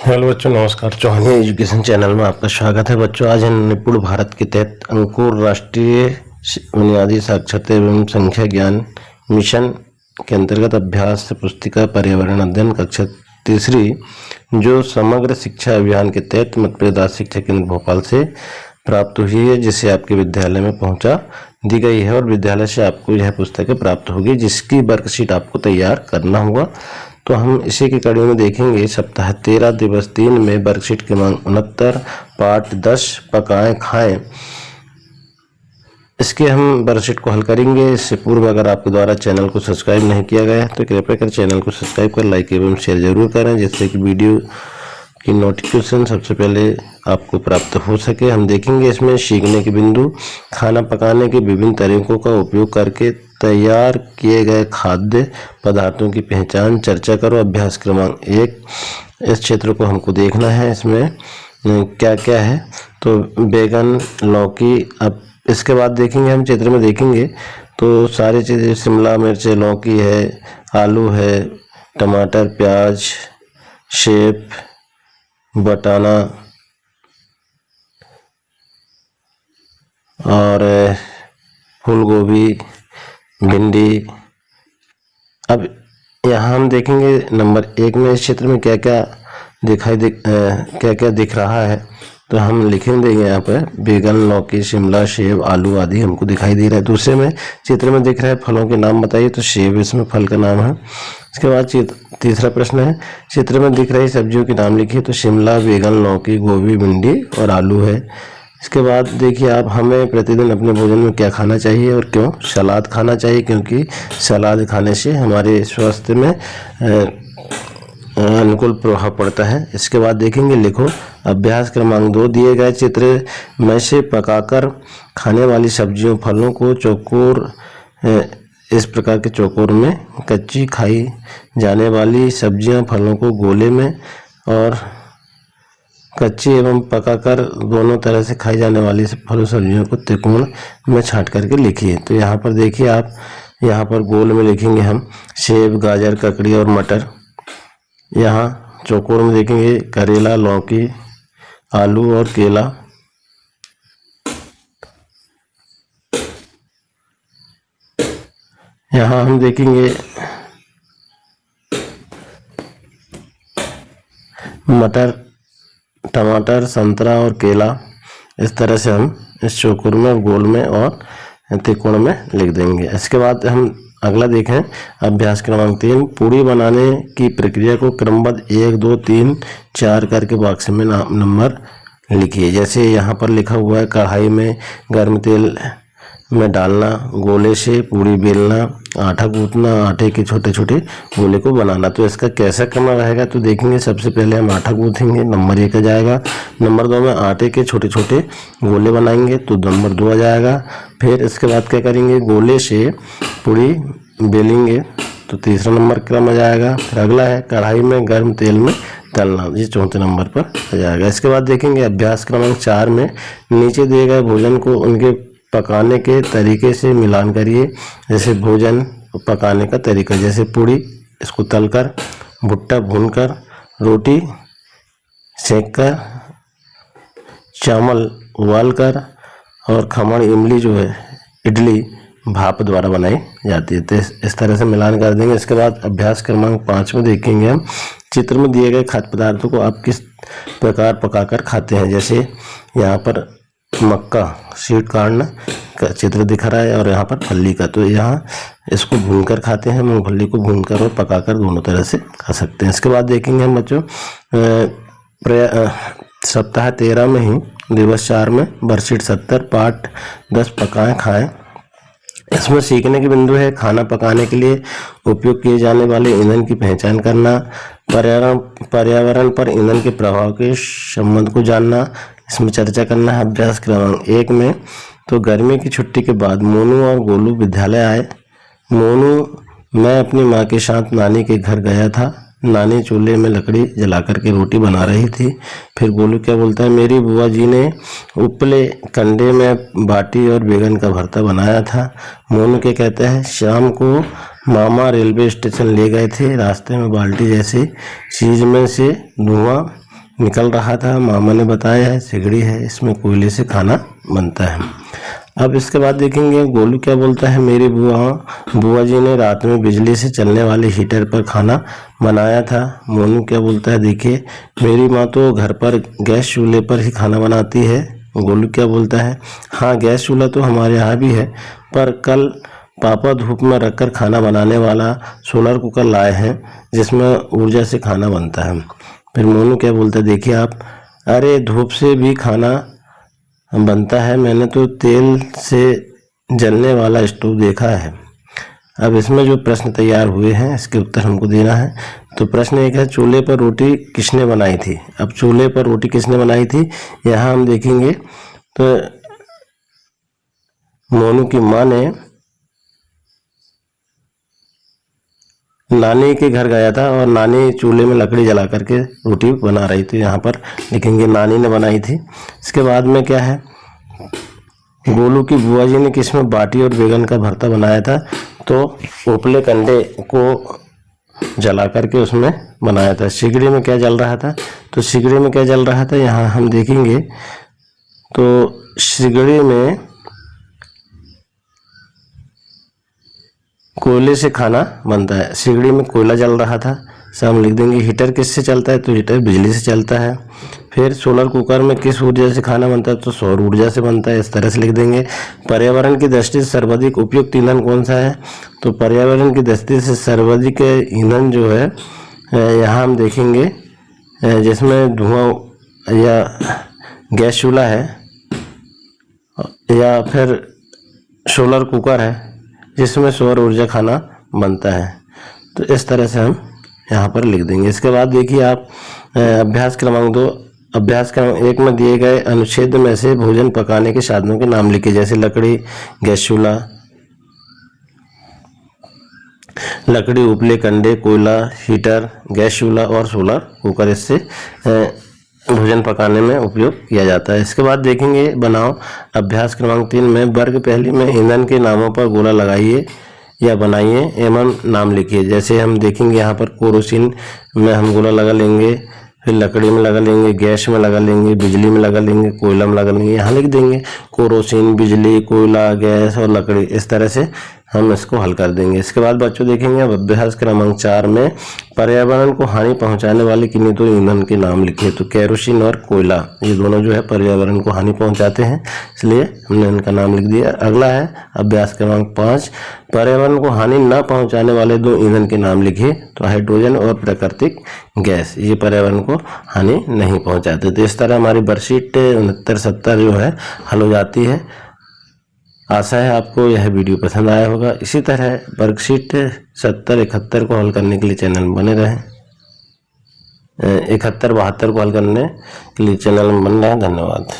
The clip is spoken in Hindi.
हेलो बच्चों, नमस्कार। चौहानी एजुकेशन चैनल में आपका स्वागत है। बच्चों, आज हम निपुण भारत के तहत अंकुर राष्ट्रीय बुनियादी साक्षरता एवं संख्या ज्ञान मिशन के अंतर्गत अभ्यास पुस्तिका पर्यावरण अध्ययन कक्षा तीसरी, जो समग्र शिक्षा अभियान के तहत मध्यप्रदेश राज्य शिक्षा केंद्र भोपाल से प्राप्त हुई है, जिसे आपके विद्यालय में पहुंचा दी गई है और विद्यालय से आपको यह पुस्तकें प्राप्त होगी, जिसकी वर्कशीट आपको तैयार करना होगा। तो हम इसी की कड़ी में देखेंगे सप्ताह 13 दिवस 3 में वर्कशीट क्रमांक 69 पाठ 10 पकाएं खाएं। इसके हम वर्कशीट को हल करेंगे। इससे पूर्व अगर आपके द्वारा चैनल को सब्सक्राइब नहीं किया गया है तो कृपया कर चैनल को सब्सक्राइब कर लाइक एवं शेयर जरूर करें, जिससे कि वीडियो की नोटिफिकेशन सबसे पहले आपको प्राप्त हो सके। हम देखेंगे इसमें सीखने के बिंदु, खाना पकाने के विभिन्न तरीकों का उपयोग करके तैयार किए गए खाद्य पदार्थों की पहचान, चर्चा करो। अभ्यास क्रमांक 1, इस क्षेत्र को हमको देखना है, इसमें क्या क्या है। तो बैगन, लौकी। अब इसके बाद देखेंगे हम चित्र में देखेंगे तो सारी चीज़ें, शिमला मिर्च, लौकी है, आलू है, टमाटर, प्याज, सेब, बटाना और फूल गोभी, भिंडी। अब यहाँ हम देखेंगे नंबर 1 में इस क्षेत्र में क्या क्या क्या क्या दिख रहा है। तो हम लिखेंगे यहाँ पर बैगन, लौकी, शिमला, सेब, आलू आदि हमको दिखाई दे रहा है। दूसरे में चित्र में दिख रहा है फलों के नाम बताइए, तो सेब इसमें फल का नाम है। इसके बाद तीसरा प्रश्न है, चित्र में दिख रही सब्जियों के नाम लिखिए, तो शिमला, बैगन, लौकी, गोभी, भिंडी और आलू है। इसके बाद देखिए आप, हमें प्रतिदिन अपने भोजन में क्या खाना चाहिए और क्यों। सलाद खाना चाहिए, क्योंकि सलाद खाने से हमारे स्वास्थ्य में अनुकूल प्रभाव पड़ता है। इसके बाद देखेंगे, लिखो अभ्यास क्रमांक 2, दिए गए चित्र में से पकाकर खाने वाली सब्जियों फलों को चौकोर, इस प्रकार के चौकोर में कच्ची खाई जाने वाली सब्जियां फलों को गोले में और कच्ची एवं पकाकर दोनों तरह से खाई जाने वाली फलों सब्जियों को त्रिकोण में छांट करके लिखिए। तो यहाँ पर देखिए आप, यहाँ पर गोल में लिखेंगे हम सेब, गाजर, ककड़ी और मटर। यहाँ चौकोर में देखेंगे करेला, लौकी, आलू और केला। यहाँ हम देखेंगे मटर, टमाटर, संतरा और केला। इस तरह से हम इस चौकोर में, गोल में और त्रिकोण में लिख देंगे। इसके बाद हम अगला देखें, अभ्यास क्रमांक 3, पूड़ी बनाने की प्रक्रिया को क्रमबद्ध 1, 2, 3, 4 करके बॉक्स में नंबर लिखिए। जैसे यहाँ पर लिखा हुआ है, कढ़ाई में गर्म तेल में डालना, गोले से पूड़ी बेलना, आटा गूंथना, आटे के छोटे छोटे गोले को बनाना। तो इसका कैसा करना रहेगा, तो देखेंगे सबसे पहले हम आटा गूंथेंगे, नंबर 1 आ जाएगा। नंबर 2 में आटे के छोटे छोटे गोले बनाएंगे, तो नंबर 2 आ जाएगा। फिर इसके बाद क्या करेंगे, गोले से पूड़ी बेलेंगे, तो तीसरा नंबर क्रम आ जाएगा। फिर अगला है कढ़ाई में गर्म तेल में तलना, ये चौथे नंबर पर आ जाएगा। इसके बाद देखेंगे अभ्यास क्रमांक 4 में नीचे दिए गए भोजन को उनके पकाने के तरीके से मिलान करिए। जैसे भोजन पकाने का तरीका, जैसे पूड़ी इसको तलकर, भुट्टा भूनकर, रोटी सेककर, चावल उबालकर और खमण इमली जो है इडली भाप द्वारा बनाई जाती है। तो इस तरह से मिलान कर देंगे। इसके बाद अभ्यास क्रमांक 5 में देखेंगे हम, चित्र में दिए गए खाद्य पदार्थों को आप किस प्रकार पकाकर खाते हैं। जैसे यहाँ पर मक्का सीड कॉर्न का चित्र दिख रहा है और यहाँ पर फली का, तो यहाँ इसको भूनकर खाते हैं, मूंगफली को भूनकर और पकाकर दोनों तरह से खा सकते हैं। इसके बाद देखेंगे हम बच्चों, सप्ताह 13 में ही दिवस 4 में वर्कशीट 70 पाठ 10 पकाएं खाएं। इसमें सीखने के बिंदु है, खाना पकाने के लिए उपयोग किए जाने वाले ईंधन की पहचान करना, पर्यावरण पर ईंधन के प्रभाव के संबंध को जानना, इसमें चर्चा करना है। अभ्यास क्रमांक 1 में, तो गर्मी की छुट्टी के बाद मोनू और गोलू विद्यालय आए। मोनू, मैं अपनी माँ के साथ नानी के घर गया था। नानी चूल्हे में लकड़ी जलाकर के रोटी बना रही थी। फिर गोलू क्या बोलता है, मेरी बुआ जी ने उपले कंडे में बाटी और बैगन का भरता बनाया था। मोनू क्या कहता है, शाम को मामा रेलवे स्टेशन ले गए थे। रास्ते में बाल्टी जैसी चीज में से धुआं निकल रहा था। मामा ने बताया है सिगड़ी है, इसमें कोयले से खाना बनता है। अब इसके बाद देखेंगे गोलू क्या बोलता है, मेरी बुआ जी ने रात में बिजली से चलने वाले हीटर पर खाना बनाया था। मोनू क्या बोलता है, देखिए मेरी माँ तो घर पर गैस चूल्हे पर ही खाना बनाती है। गोलू क्या बोलता है, हाँ गैस चूल्हा तो हमारे यहाँ भी है, पर कल पापा धूप में रखकर खाना बनाने वाला सोलर कुकर लाए हैं जिसमें ऊर्जा से खाना बनता है। फिर मोनू क्या बोलता है, देखिए आप, अरे धूप से भी खाना बनता है, मैंने तो तेल से जलने वाला स्टोव देखा है। अब इसमें जो प्रश्न तैयार हुए हैं इसके उत्तर हमको देना है। तो प्रश्न एक है, चूल्हे पर रोटी किसने बनाई थी। अब चूल्हे पर रोटी किसने बनाई थी, यहाँ हम देखेंगे तो मोनू की माँ ने नानी के घर गया था और नानी चूल्हे में लकड़ी जला करके रोटी बना रही थी, यहाँ पर लिखेंगे नानी ने बनाई थी। इसके बाद में क्या है, गोलू की बुआ जी ने किसमें बाटी और बैगन का भरता बनाया था, तो उपले कंडे को जला करके उसमें बनाया था। सिगड़ी में क्या जल रहा था, तो सिगड़ी में क्या जल रहा था, यहाँ हम देखेंगे तो सिगड़ी में कोयले से खाना बनता है। सिगड़ी में कोयला जल रहा था, सब हम लिख देंगे। हीटर किससे चलता है, तो हीटर बिजली से चलता है। फिर सोलर कुकर में किस ऊर्जा से खाना बनता है, तो सौर ऊर्जा से बनता है, इस तरह से लिख देंगे। पर्यावरण की दृष्टि से सर्वाधिक उपयुक्त ईंधन कौन सा है, तो पर्यावरण की दृष्टि से सर्वाधिक ईंधन जो है यहाँ हम देखेंगे जिसमें धुआं या गैस चूल्हा है या फिर सोलर कुकर है जिसमें सौर ऊर्जा खाना बनता है। तो इस तरह से हम यहाँ पर लिख देंगे। इसके बाद देखिए आप अभ्यास क्रमांक 2, अभ्यास क्रमांक 1 में दिए गए अनुच्छेद में से भोजन पकाने के साधनों के नाम लिखिए, जैसे लकड़ी, गैस चूल्हा, लकड़ी, उपले कंडे, कोयला, हीटर, गैस चूल्हा और सोलर कुकर इससे भोजन पकाने में उपयोग किया जाता है। इसके बाद देखेंगे बनाओ। अभ्यास क्रमांक 3 में वर्ग पहली में ईंधन के नामों पर गोला लगाइए या बनाइए एवं नाम लिखिए। जैसे हम देखेंगे यहाँ पर केरोसिन में हम गोला लगा लेंगे, फिर लकड़ी में लगा लेंगे, गैस में लगा लेंगे, बिजली में लगा लेंगे, कोयला में लगा लेंगे। यहाँ लिख देंगे केरोसिन, बिजली, कोयला, गैस और लकड़ी, इस तरह से हम इसको हल कर देंगे। इसके बाद बच्चों देखेंगे अब अभ्यास क्रमांक 4 में पर्यावरण को हानि पहुंचाने वाले किन्हीं दो ईंधन के नाम लिखे। तो केरोसिन और कोयला ये दोनों जो है पर्यावरण को हानि पहुंचाते हैं, इसलिए हमने इनका नाम लिख दिया। अगला है अभ्यास क्रमांक 5, पर्यावरण को हानि न पहुंचाने वाले दो ईंधन के नाम लिखिए। तो हाइड्रोजन और प्राकृतिक गैस, ये पर्यावरण को हानि नहीं पहुंचाते। तो इस तरह हमारी वर्कशीट 69-70 जो है हल हो जाती है। आशा है आपको यह वीडियो पसंद आया होगा। इसी तरह वर्कशीट 70-71 को हल करने के लिए चैनल में बने रहें। 71-72 को हल करने के लिए चैनल में बन रहे हैं। धन्यवाद।